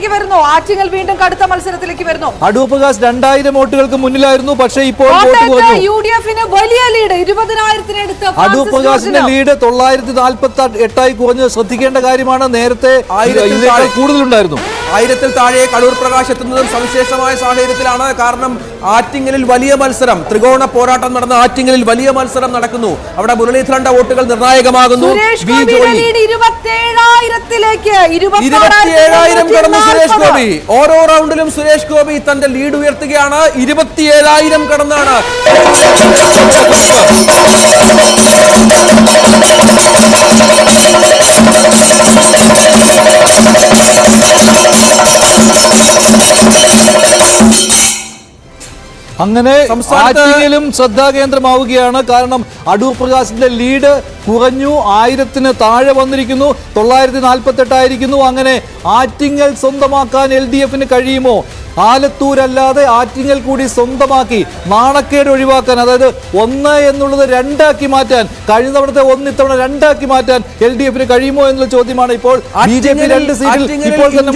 മത്സരത്തിലേക്ക് വരുന്നു. ആറ്റിങ്ങൽ വീണ്ടും കടുത്ത മത്സരത്തിലേക്ക് വരുന്നു. അടൂർ പ്രകാശ് 2000 വോട്ടുകൾക്ക് മുന്നിലായിരുന്നു. പക്ഷേ ഇപ്പോൾ യുഡിഎഫിന് വലിയ ലീഡ് 20,000-ന് അടൂർ പ്രകാശിന്റെ ലീഡ് 948 കുറഞ്ഞ് ശ്രദ്ധിക്കേണ്ട കാര്യമാണ്. നേരത്തെ 1000 കൂടുതലുണ്ടായിരുന്നു. 1000-ൽ താഴെ അടൂർ പ്രകാശ് എത്തുന്നതും സവിശേഷമായ സാഹചര്യത്തിലാണ്. കാരണം ആറ്റിങ്ങലിൽ വലിയ മത്സരം, ത്രികോണ പോരാട്ടം നടന്ന ആറ്റിങ്ങലിൽ വലിയ മത്സരം നടക്കുന്നു. അവിടെ മുരളീധരന്റെ വോട്ടുകൾ നിർണായകമാകുന്നു. 27,000 കടന്നു സുരേഷ് ഗോപി. ഓരോ റൗണ്ടിലും സുരേഷ് ഗോപി തന്റെ ലീഡ് ഉയർത്തുകയാണ്. 27,000 കടന്നാണ് അങ്ങനെ ആറ്റിങ്ങലും ശ്രദ്ധാകേന്ദ്രമാവുകയാണ്. കാരണം അടൂർ പ്രകാശിന്റെ ലീഡ് കുറഞ്ഞു, 1000-ന് താഴെ വന്നിരിക്കുന്നു, 948 ആയിരിക്കുന്നു. അങ്ങനെ ആറ്റിങ്ങൽ സ്വന്തമാക്കാൻ LDF-ന് കഴിയുമോ? ആലത്തൂരല്ലാതെ ആറ്റിങ്ങൽ കൂടി സ്വന്തമാക്കി നാണക്കേട് ഒഴിവാക്കാൻ, അതായത് 1 എന്നുള്ളത് 2 ആക്കി മാറ്റാൻ, കഴിഞ്ഞ തവണത്തെ 1 ഇത്തവണ 2 ആക്കി മാറ്റാൻ LDF-ന് കഴിയുമോ എന്നുള്ള ചോദ്യമാണ്. ഇപ്പോൾ BJP 2 സീറ്റിൽ ഇപ്പോൾ തന്നെ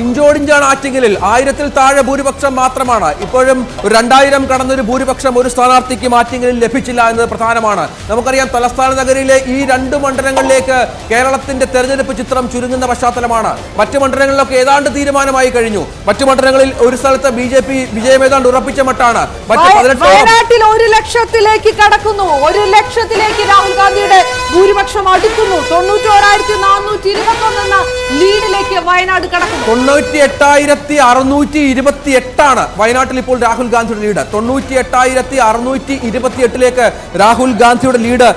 ഇഞ്ചോടിഞ്ചാണ് ആറ്റിങ്ങലിൽ. 1000-ൽ താഴെ ഭൂരിപക്ഷം മാത്രമാണ്. ഇപ്പോഴും 2000 കടന്നൊരു ഭൂരിപക്ഷം ഒരു സ്ഥാനാർത്ഥിക്കും ആറ്റിങ്ങലിൽ ലഭിച്ചില്ല എന്നത് പ്രധാനമാണ്. നമുക്കറിയാം, തലസ്ഥാന നഗരിയിലെ ഈ 2 മണ്ഡലങ്ങളിലേക്ക് കേരളത്തിന്റെ തെരഞ്ഞെടുപ്പ് ചിത്രം ചുരുങ്ങുന്ന പശ്ചാത്തലമാണ്. മറ്റു മണ്ഡലങ്ങളിലൊക്കെ ഏതാണ്ട് തീരുമാനമായി കഴിഞ്ഞു. മറ്റു മണ്ഡലങ്ങളിൽ ഒരു സ്ഥലത്ത് BJP വിജയം ഏതാണ്ട് ഉറപ്പിച്ച മട്ടാണ്. വയനാട്ടിൽ 1 ലക്ഷത്തിലേക്ക് കടക്കുന്നു. 1 ലക്ഷത്തിലേക്ക് രാഹുൽ ഗാന്ധിയുടെ ഭൂരിപക്ഷം അടുക്കുന്നു. 91,421 എന്ന ലീഡിലേക്ക് വയനാട് കടക്കുന്നു. 98,628 വയനാട്ടിൽ ഇപ്പോൾ രാഹുൽ ഗാന്ധിയുടെ ലീഡ്. 98,628 രാഹുൽ ഗാന്ധിയുടെ ലീഡ്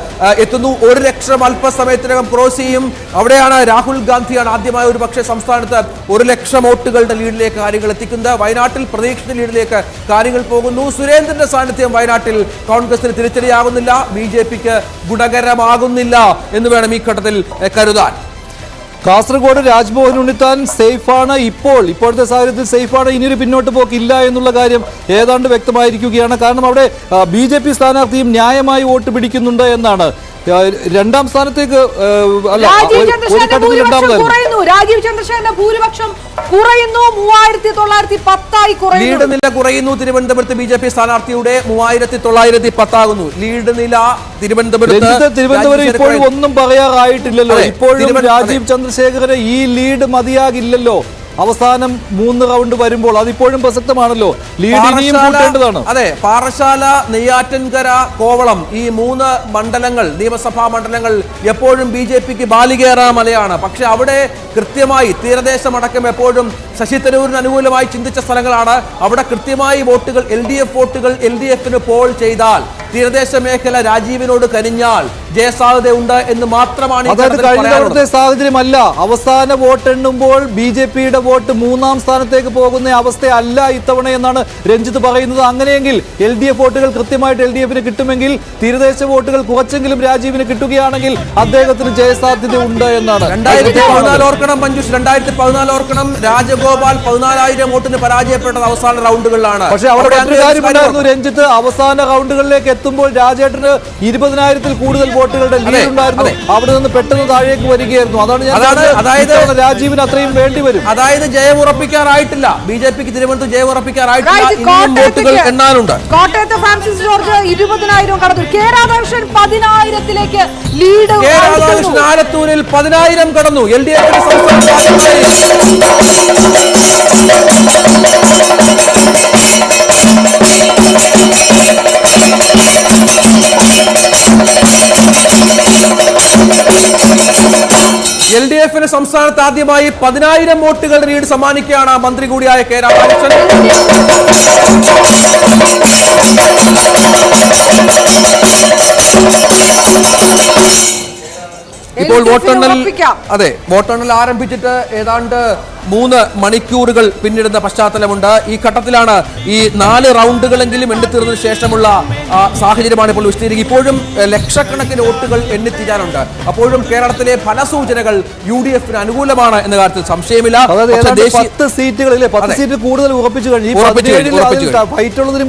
എത്തുന്നു. 1 ലക്ഷം അല്പസമയത്തിനകം ക്രോസ് ചെയ്യും. അവിടെയാണ് രാഹുൽ ഗാന്ധിയാണ് ആദ്യമായി ഒരു പക്ഷേ സംസ്ഥാനത്ത് 1 ലക്ഷം വോട്ടുകളുടെ ലീഡിലേക്ക് കാര്യങ്ങൾ എത്തിക്കുന്നത്. വയനാട്ടിൽ പ്രതീക്ഷിത ലീഡിലേക്ക് കാര്യങ്ങൾ പോകുന്നു. സുരേന്ദ്രന്റെ സാന്നിധ്യം വയനാട്ടിൽ കോൺഗ്രസിന് തിരിച്ചടിയാകുന്നില്ല, BJPക്ക് ഗുണകരമാകുന്നില്ല എന്ന് വേണം ഈ ഘട്ടത്തിൽ കരുതാൻ. കാസർഗോഡ് രാജ്ഭവൻ ഉണ്ണിത്താൻ സേഫാണ്. ഇപ്പോഴത്തെ സാഹചര്യത്തിൽ സേഫാണ്. ഇനിയൊരു പിന്നോട്ട് പോക്കില്ല എന്നുള്ള കാര്യം ഏതാണ്ട് വ്യക്തമായിരിക്കുകയാണ്. കാരണം അവിടെ BJP സ്ഥാനാർത്ഥിയും ന്യായമായി വോട്ട് പിടിക്കുന്നുണ്ട് എന്നാണ്. 2ാം സ്ഥാനത്തേക്ക് രാജീവ് ചന്ദ്രശേഖരന്റെ ഭൂരിപക്ഷം കുറയുന്നു. 3,910 കുറയുന്നു. ലീഡ് നില കുറയുന്നു. തിരുവനന്തപുരത്ത് BJP സ്ഥാനാർത്ഥിയുടെ 3,910 ആകുന്നു ലീഡ് നില. തിരുവനന്തപുരം ഇപ്പോഴും ഒന്നും പറയാറായിട്ടില്ലല്ലോ. ഇപ്പോഴും രാജീവ് ചന്ദ്രശേഖരന് ഈ ലീഡ് മതിയാകില്ലല്ലോ. അവസാനം 3 റൗണ്ട് വരുമ്പോൾ അതിപ്പോഴും പ്രസക്തമാണല്ലോ. ലീഡ് ഇനിയും കൂട്ടേണ്ടതാണ്. അതെ, പാറശാല, നെയ്യാറ്റിൻകര, കോവളം ഈ 3 മണ്ഡലങ്ങൾ, നിയമസഭാ മണ്ഡലങ്ങൾ എപ്പോഴും BJPക്ക് ബാലികേറാ മലയാണ്. പക്ഷെ അവിടെ കൃത്യമായി തീരദേശമടക്കം എപ്പോഴും ശശി തരൂരിന് അനുകൂലമായി ചിന്തിച്ച സ്ഥലങ്ങളാണ്. അവിടെ കൃത്യമായി വോട്ടുകൾ LDF വോട്ടുകൾ LDF-ന് പോൾ ചെയ്താൽ, തീരദേശ മേഖല രാജീവിനോട് കനിഞ്ഞാൽ ജയസാധ്യതയുണ്ട് എന്ന് മാത്രമാണ്. കഴിഞ്ഞ സാഹചര്യമല്ല. അവസാന വോട്ടെണ്ണുമ്പോൾ BJPയുടെ വോട്ട് 3ാം സ്ഥാനത്തേക്ക് പോകുന്ന അവസ്ഥയല്ല ഇത്തവണ എന്നാണ് രഞ്ജിത്ത് പറയുന്നത്. അങ്ങനെയെങ്കിൽ LDF വോട്ടുകൾ കൃത്യമായിട്ട് LDF-ന് കിട്ടുമെങ്കിൽ, തീരദേശ വോട്ടുകൾ കുറച്ചെങ്കിലും രാജീവിന് കിട്ടുകയാണെങ്കിൽ അദ്ദേഹത്തിന് ജയസാധ്യത ഉണ്ട് എന്നാണ്. 2014 ഓർക്കണം മഞ്ജുഷ്, 2014 ഓർക്കണം. രാജഗോപാൽ 14,000 വോട്ടിന് പരാജയപ്പെട്ടത് അവസാന റൗണ്ടുകളിലാണ്. പക്ഷേ അവിടെ കാര്യമുണ്ടായിരുന്നു രഞ്ജിത്ത്. അവസാന റൗണ്ടുകളിലേക്ക് എത്തുമ്പോൾ രാജേട്ടന് 20,000-ൽ കൂടുതൽ വോട്ടുകളുടെ ലീഡ് ഉണ്ടായിരുന്നു. അവിടെ നിന്ന് പെട്ടെന്ന് താഴേക്ക് വരികയായിരുന്നു. അതായത് രാജീവിന് അത്രയും വേണ്ടി വരും. അതായത് ജയം ഉറപ്പിക്കാറായിട്ടില്ല. BJPക്ക് തിരുവനന്തപുരത്ത് ജയം ഉറപ്പിക്കാറായിട്ടില്ല. വോട്ടുകൾ എണ്ണാനുണ്ട്. കോട്ടയത്ത് ഫ്രാൻസിസ് ജോർജ് 20,000 കടന്നു. കെ രാധാകൃഷ്ണൻ 10,000-ലേക്ക് ലീഡ്. കെ രാധാകൃഷ്ണൻ ആലത്തൂരിൽ 10,000 കടന്നു. LDF-ന്റെ LDF-ന് സംസ്ഥാനത്ത് ആദ്യമായി 10,000 വോട്ടുകളുടെ ലീഡ് സമ്മാനിക്കുകയാണ് മന്ത്രി കൂടിയായ കെ രാധാകൃഷ്ണൻ. ഇപ്പോൾ വോട്ടെണ്ണൽ ആരംഭിച്ചിട്ട് ഏതാണ്ട് 3 മണിക്കൂറുകൾ പിന്നിടുന്ന പശ്ചാത്തലമുണ്ട്. ഈ ഘട്ടത്തിലാണ് ഈ 4 റൗണ്ടുകളെങ്കിലും എണ്ണിത്തീർന്നതിന് ശേഷമുള്ള സാഹചര്യമാണ് ഇപ്പോൾ വിശദീകരിക്കുക. ഇപ്പോഴും ലക്ഷക്കണക്കിന് വോട്ടുകൾ എണ്ണിത്തീരാനുണ്ട്. അപ്പോഴും കേരളത്തിലെ ഫലസൂചനകൾ UDF-ന് അനുകൂലമാണ് എന്ന കാര്യത്തിൽ സംശയമില്ല. 10 സീറ്റ് കൂടുതൽ ഉറപ്പിച്ചു കഴിഞ്ഞു. ഫൈറ്റുള്ളതിന്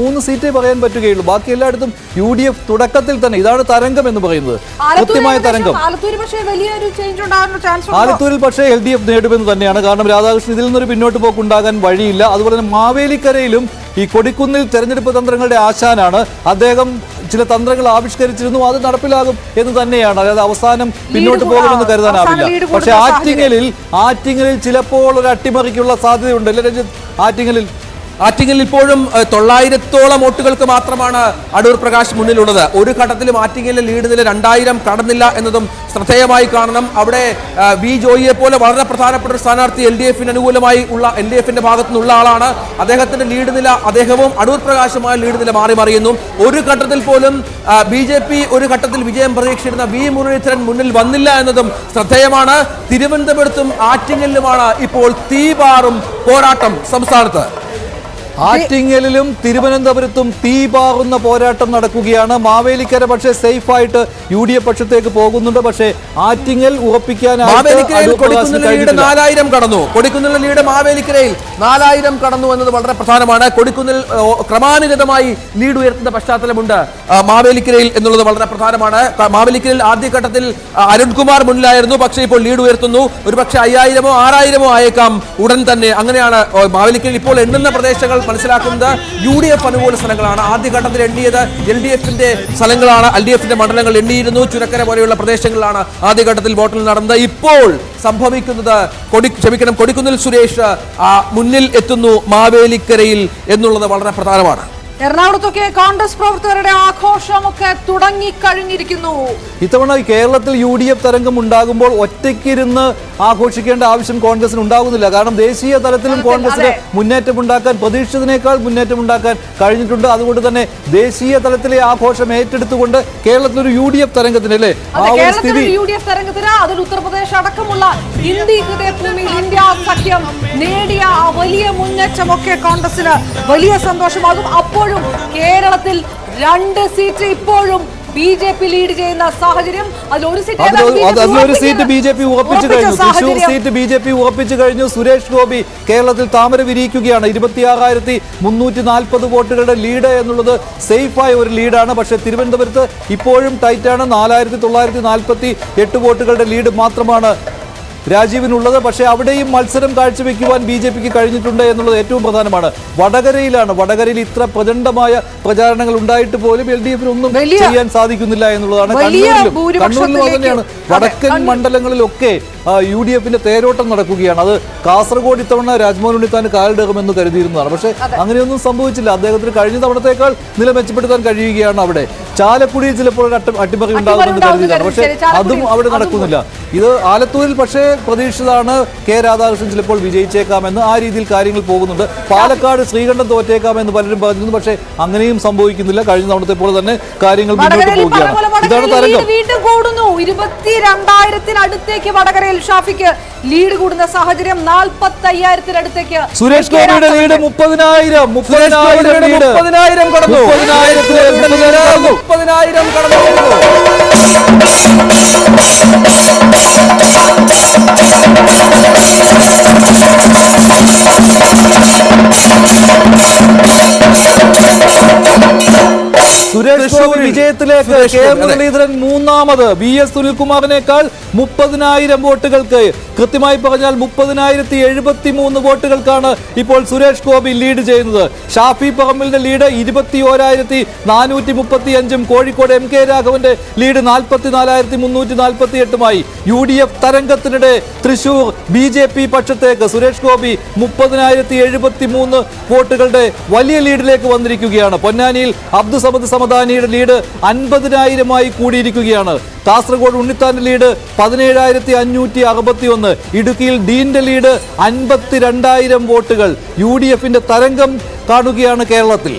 3 സീറ്റേ പറയാൻ പറ്റുകയുള്ളൂ. ബാക്കി എല്ലായിടത്തും UDF തുടക്കത്തിൽ തന്നെ, ഇതാണ് തരംഗം എന്ന് പറയുന്നത്, കൃത്യമായ തരംഗം. ആലത്തൂർ പക്ഷേ വലിയൊരു ചേഞ്ച് ഉണ്ടാകാനുള്ള ചാൻസ് ആലത്തൂരിൽ പക്ഷേ LDF നേടുമെന്ന് തന്നെയാണ്. കാരണം രാധാകൃഷ്ണൻ ഇതിൽ നിന്നൊരു പിന്നോട്ട് പോക്കുണ്ടാകാൻ വഴിയില്ല. അതുപോലെ തന്നെ മാവേലിക്കരയിലും ഈ കൊടിക്കുന്നിൽ തെരഞ്ഞെടുപ്പ് തന്ത്രങ്ങളുടെ ആശാനാണ്. അദ്ദേഹം ചില തന്ത്രങ്ങൾ ആവിഷ്കരിച്ചിരുന്നു, അത് നടപ്പിലാകും എന്ന് തന്നെയാണ്. അതായത് അവസാനം പിന്നോട്ട് പോകുമെന്ന് കരുതാനാവില്ല. പക്ഷെ ആറ്റിങ്ങലിൽ ചിലപ്പോൾ ഒരു അട്ടിമറിക്കുള്ള സാധ്യതയുണ്ട് അല്ലേ രഞ്ജിത്ത്? ആറ്റിങ്ങൽ ഇപ്പോഴും 900ഓളം വോട്ടുകൾക്ക് മാത്രമാണ് അടൂർ പ്രകാശ് മുന്നിലുള്ളത്. ഒരു ഘട്ടത്തിലും ആറ്റിങ്ങലിലെ ലീഡ് നില 2000 കടന്നില്ല എന്നതും ശ്രദ്ധേയമായി കാണണം. അവിടെ വി ജോയിയെ പോലെ വളരെ പ്രധാനപ്പെട്ട ഒരു സ്ഥാനാർത്ഥി LDFന് അനുകൂലമായി ഉള്ള LDFന്റെ ഭാഗത്തു നിന്നുള്ള ആളാണ്. അദ്ദേഹത്തിന്റെ ലീഡ് നില, അദ്ദേഹവും അടൂർ പ്രകാശുമായ ലീഡ് നില മാറി മറിയുന്നു. ഒരു ഘട്ടത്തിൽ പോലും BJP ഒരു ഘട്ടത്തിൽ വിജയം പ്രതീക്ഷിച്ചിരുന്ന വി മുരളീധരൻ മുന്നിൽ വന്നില്ല എന്നതും ശ്രദ്ധേയമാണ്. തിരുവനന്തപുരത്തും ആറ്റിങ്ങലിലുമാണ് ഇപ്പോൾ തീപാറും പോരാട്ടം സംസ്ഥാനത്ത്. ആറ്റിങ്ങലിലും തിരുവനന്തപുരത്തും തീപാറുന്ന പോരാട്ടം നടക്കുകയാണ്. മാവേലിക്കര പക്ഷേ സേഫ് ആയിട്ട് UDF പക്ഷത്തേക്ക് പോകുന്നുണ്ട്. പക്ഷേ ആറ്റിങ്ങൽ മാവേലിക്കരയിൽ കൊടുക്കുന്നില്ല ലീഡ് 4000 കടന്നു. കൊടുക്കുന്നില്ല ലീഡ് മാവേലിക്കരയിൽ 4000 കടന്നു എന്നത് വളരെ പ്രധാനമാണ്. കൊടുക്കുന്നിൽ ക്രമാനുഗതമായി ലീഡ് ഉയർത്തുന്ന പശ്ചാത്തലമുണ്ട് മാവേലിക്കരയിൽ എന്നുള്ളത് വളരെ പ്രധാനമാണ്. മാവേലിക്കരയിൽ ആദ്യഘട്ടത്തിൽ അരുൺകുമാർ മുന്നിലായിരുന്നു, പക്ഷേ ഇപ്പോൾ ലീഡ് ഉയർത്തുന്നു. ഒരുപക്ഷെ 5000-ഓ 6000-ഓ ആയേക്കാം ഉടൻ തന്നെ. അങ്ങനെയാണ് മാവേലിക്കരയിൽ ഇപ്പോൾ എണ്ണുന്ന പ്രദേശങ്ങൾ മനസ്സിലാക്കുന്നത്. UDF അനുകൂല സ്ഥലങ്ങളാണ്. ആദ്യഘട്ടത്തിൽ എണ്ണിയത് LDFന്റെ സ്ഥലങ്ങളാണ്. LDFന്റെ മണ്ഡലങ്ങൾ എണ്ണിയിരുന്നു. ചുരക്കര പോലെയുള്ള പ്രദേശങ്ങളിലാണ് ആദ്യഘട്ടത്തിൽ വോട്ടിംഗ് നടന്നത്. ഇപ്പോൾ സംഭവിക്കുന്നത് കൊടിക്കുന്നിൽ സുരേഷ് മുന്നിൽ എത്തുന്നു മാവേലിക്കരയിൽ എന്നുള്ളത് വളരെ പ്രധാനമാണ്. എറണാകുളത്തൊക്കെ കോൺഗ്രസ് പ്രവർത്തകരുടെ ആഘോഷമൊക്കെ തുടങ്ങിക്കഴിഞ്ഞിരിക്കുന്നു. ഇത്തവണ കേരളത്തിൽ UDF തരംഗം ഉണ്ടാകുമ്പോൾ ഒറ്റയ്ക്കിരുന്ന് ആഘോഷിക്കേണ്ട ആവശ്യം കോൺഗ്രസിന് ഉണ്ടാകുന്നില്ല. കാരണം ദേശീയ തലത്തിലും കോൺഗ്രസിന് മുന്നേറ്റമുണ്ടാക്കാൻ, പ്രതീക്ഷിച്ചതിനേക്കാൾ മുന്നേറ്റമുണ്ടാക്കാൻ കഴിഞ്ഞിട്ടുണ്ട്. അതുകൊണ്ട് തന്നെ ദേശീയ തലത്തിലെ ആഘോഷം ഏറ്റെടുത്തുകൊണ്ട് കേരളത്തിലൊരു UDF തരംഗത്തിനല്ലേ UDF തരംഗത്തിന് അതിൽ ഉത്തർപ്രദേശ് അടക്കമുള്ള ഹിന്ദി ഹൃദയഭൂമിയിൽ ഇന്ത്യ സഖ്യം നേടിയ ആ വലിയ മുന്നേറ്റമൊക്കെ കോൺഗ്രസിന് വലിയ സന്തോഷമാകും. അപ്പോഴും കേരളത്തിൽ 2 സീറ്റ് ഇപ്പോഴും BJP ലീഡ് ചെയ്യുന്ന സാഹചര്യം. അതിലൊരു സീറ്റ് BJP ഉറപ്പിച്ചു കഴിഞ്ഞു. തൃശൂർ സീറ്റ് BJP ഉറപ്പിച്ചു കഴിഞ്ഞു. സുരേഷ് ഗോപി കേരളത്തിൽ താമര വിരിയിക്കുകയാണ്. 26,340 വോട്ടുകളുടെ ലീഡ് എന്നുള്ളത് സേഫായ ഒരു ലീഡാണ്. പക്ഷേ തിരുവനന്തപുരത്ത് ഇപ്പോഴും ടൈറ്റാണ്. 4,948 വോട്ടുകളുടെ ലീഡ് മാത്രമാണ് രാജീവിനുള്ളത്. പക്ഷേ അവിടെയും മത്സരം കാഴ്ചവെക്കുവാൻ BJPക്ക് കഴിഞ്ഞിട്ടുണ്ട് എന്നുള്ളത് ഏറ്റവും പ്രധാനമാണ്. വടകരയിൽ ഇത്ര പ്രചണ്ഡമായ പ്രചാരണങ്ങൾ ഉണ്ടായിട്ട് പോലും LDFന് ഒന്നും ചെയ്യാൻ സാധിക്കുന്നില്ല എന്നുള്ളതാണ്. കണ്ണൂരിലും തന്നെയാണ്. വടക്കൻ മണ്ഡലങ്ങളിലൊക്കെ UDFന്റെ തേരോട്ടം നടക്കുകയാണ്. അത് കാസർഗോഡ് ഇത്തവണ രാജ്മോഹൻ ഉണ്ണിത്താൻ കാലിടറുമെന്ന് കരുതിയിരുന്നതാണ്. പക്ഷേ അങ്ങനെയൊന്നും സംഭവിച്ചില്ല. അദ്ദേഹത്തിന് കഴിഞ്ഞ തവണത്തേക്കാൾ നില മെച്ചപ്പെടുത്താൻ കഴിയുകയാണ്. അവിടെ ചാലക്കുടിയിൽ ചിലപ്പോൾ അട്ടിമറി ഉണ്ടാകുമെന്ന് കരുതിയതാണ്. പക്ഷേ അതും അവിടെ നടക്കുന്നില്ല. ഇത് ആലത്തൂരിൽ പക്ഷേ പ്രതീക്ഷിച്ചതാണ് കെ രാധാകൃഷ്ണൻ ചിലപ്പോൾ വിജയിച്ചേക്കാമെന്ന്. ആ രീതിയിൽ കാര്യങ്ങൾ പോകുന്നുണ്ട്. പാലക്കാട് ശ്രീകണ്ഠൻ തോറ്റേക്കാമെന്ന് പലരും പറഞ്ഞിരുന്നു. പക്ഷേ അങ്ങനെയും സംഭവിക്കുന്നില്ല. കഴിഞ്ഞ തവണത്തെ പോലെ തന്നെ കാര്യങ്ങൾ മുന്നോട്ട് പോവുകയാണ്. ഇതാണ് തരംഗം. 22,000-ത്തിനടുത്തേക്ക് വടകരയിൽ ഷാഫിക്ക് ലീഡ് കൂടുന്ന സാഹചര്യം. 45,000-ത്തിനടുത്തേക്ക് സുരേഷ് ഗോപിയുടെ ലീഡ് 30,000 കടന്നു. 30,000 കടന്നു. സുരേഷ് ഗോപി വിജയത്തിലേക്ക്. കെ മുരളീധരൻ മൂന്നാമത്. VS സുനിൽകുമാറിനേക്കാൾ 30,000 വോട്ടുകൾക്ക്, കൃത്യമായി പറഞ്ഞാൽ 30,073 വോട്ടുകൾക്കാണ് ഇപ്പോൾ സുരേഷ് ഗോപി ലീഡ് ചെയ്യുന്നത്. ഷാഫി പറമ്പിലിന്റെ ലീഡ് 21,435-ഉം കോഴിക്കോട് MK രാഘവന്റെ ലീഡ് 44,348-മായി. UDF തരംഗത്തിനിടെ തൃശൂർ BJP പക്ഷത്തേക്ക് സുരേഷ് ഗോപി 30,073 വോട്ടുകളുടെ വലിയ ലീഡിലേക്ക് വന്നിരിക്കുകയാണ്. പൊന്നാനിയിൽ അബ്ദുസമദ് സമദാനിയുടെ ലീഡ് 50,000-മായി കൂടിയിരിക്കുകയാണ്. കാസർഗോഡ് ഉണ്ണിത്താന്റെ ലീഡ് 17,561. ഇടുക്കിയിൽ ഡീന്റെ ലീഡ് 52,000 വോട്ടുകൾ. UDFന്റെ തരംഗം കാണുകയാണ് കേരളത്തിൽ.